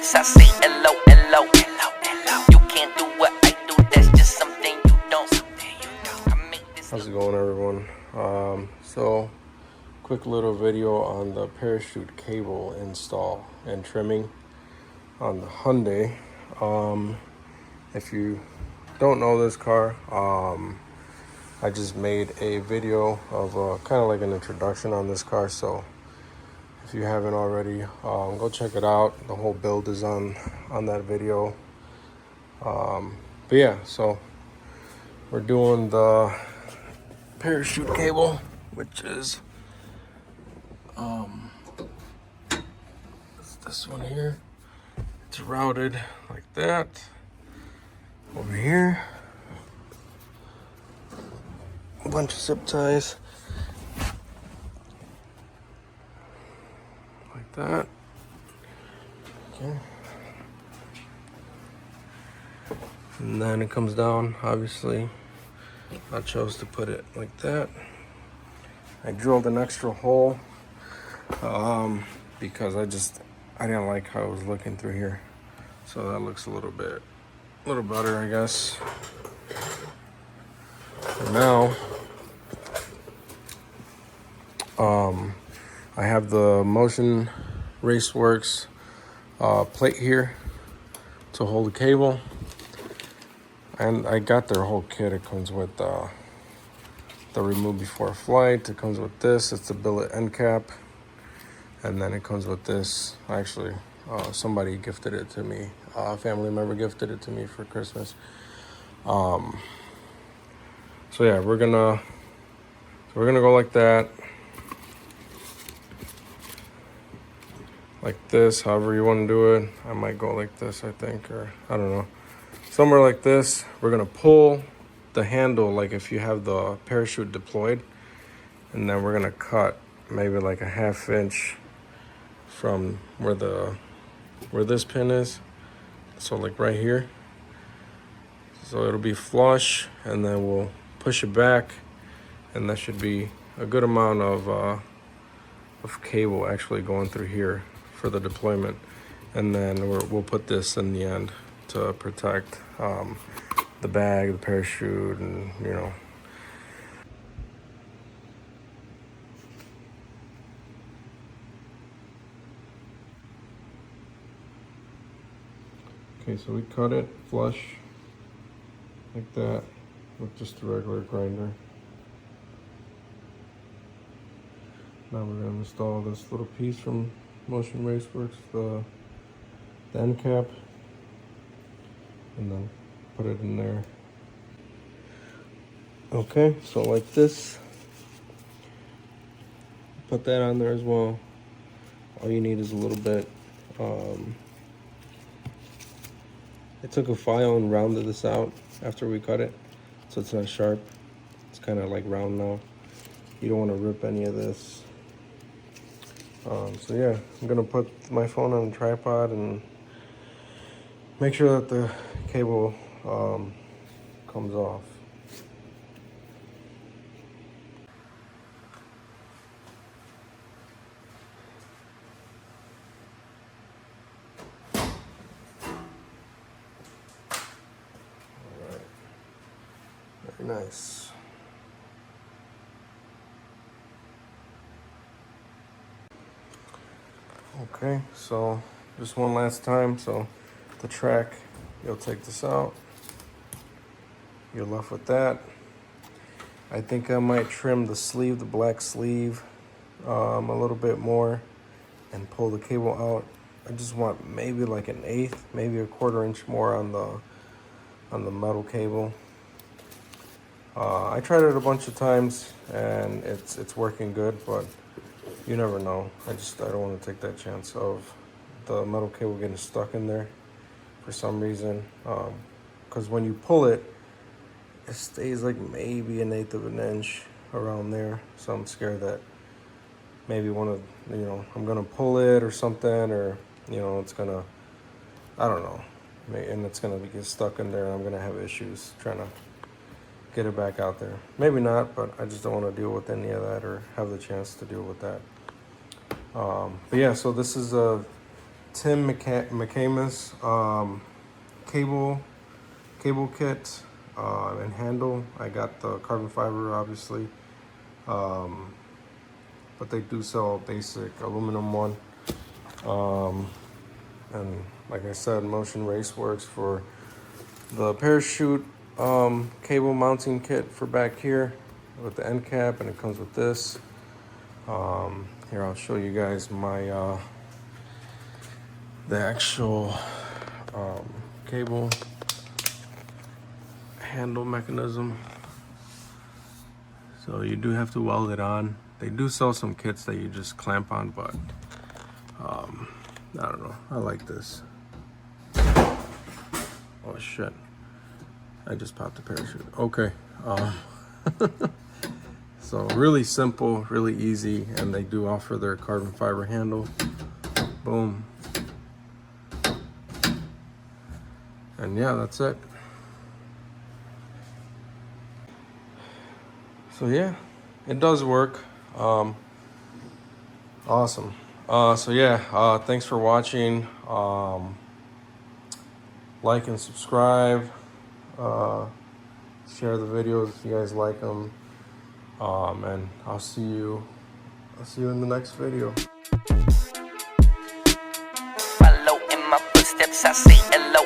raceworks, I say hello, hello, hello, hello. You can't do what I do, that's just something you don't. I make this. How's it going, everyone? So quick little video on the parachute cable install and trimming on the Hyundai. If you don't know this car, I just made a video of kind of like an introduction on this car, so if you haven't already, go check it out. The whole build is on that video. But yeah, so we're doing the parachute cable, which is it's this one here. It's routed like that. Over here, a bunch of zip ties like that. Okay. And then it comes down, obviously. I chose to put it like that. I drilled an extra hole because I didn't like how it was looking through here. So that looks a little better, I guess. And now, I have the Motion Raceworks plate here to hold the cable. And I got their whole kit. It comes with the remove before flight. It comes with this. It's the billet end cap. And then it comes with this. Actually, somebody gifted it to me. A family member gifted it to me for Christmas. So yeah, we're gonna go like that. Like this, however you want to do it. I might go like this, I think, or I don't know. Somewhere like this. We're gonna pull the handle like if you have the parachute deployed, and then we're gonna cut maybe like a 1/2 inch from where this pin is. So like right here. So it'll be flush, and then we'll push it back, and that should be a good amount of cable actually going through here for the deployment. And then we'll put this in the end to protect the bag, the parachute, and you know. Okay, so we cut it flush like that with just a regular grinder. Now we're going to install this little piece from Motion Raceworks, the end cap, and then put it in there. Okay, so like this. Put that on there as well. All you need is a little bit. I took a file and rounded this out after we cut it, so it's not sharp. It's kind of like round now. You don't want to rip any of this. So yeah, I'm gonna put my phone on a tripod and make sure that the cable comes off. All right, very nice. Okay, so just one last time. So the track, you'll take this out. You're left with that. I think I might trim the sleeve, the black sleeve, a little bit more and pull the cable out. I just want maybe like 1/8, maybe a 1/4 inch more on the metal cable. I tried it a bunch of times and it's working good, but you never know. I don't want to take that chance of the metal cable getting stuck in there for some reason. Because when you pull it, it stays like maybe 1/8 of an inch around there. So I'm scared that maybe I'm gonna pull it or something, or it's gonna, I don't know, and it's gonna get stuck in there, and I'm gonna have issues trying to get it back out there. Maybe not, but I just don't want to deal with any of that or have the chance to deal with that. But yeah, so this is a Tim McAmis cable kit and handle. I got the carbon fiber, obviously, but they do sell a basic aluminum one. And like I said, Motion Raceworks for the parachute cable mounting kit for back here with the end cap, and it comes with this. Here, I'll show you guys my the actual cable handle mechanism. So you do have to weld it on. They do sell some kits that you just clamp on, but I don't know, I like this. Oh shit, I just popped the parachute. Okay. So really simple, really easy, and they do offer their carbon fiber handle. Boom. And yeah, that's it. So yeah, it does work. Awesome. So yeah, thanks for watching. Like and subscribe. Share the videos if you guys like them. And I'll see you in the next video. Follow in my footsteps, I say hello.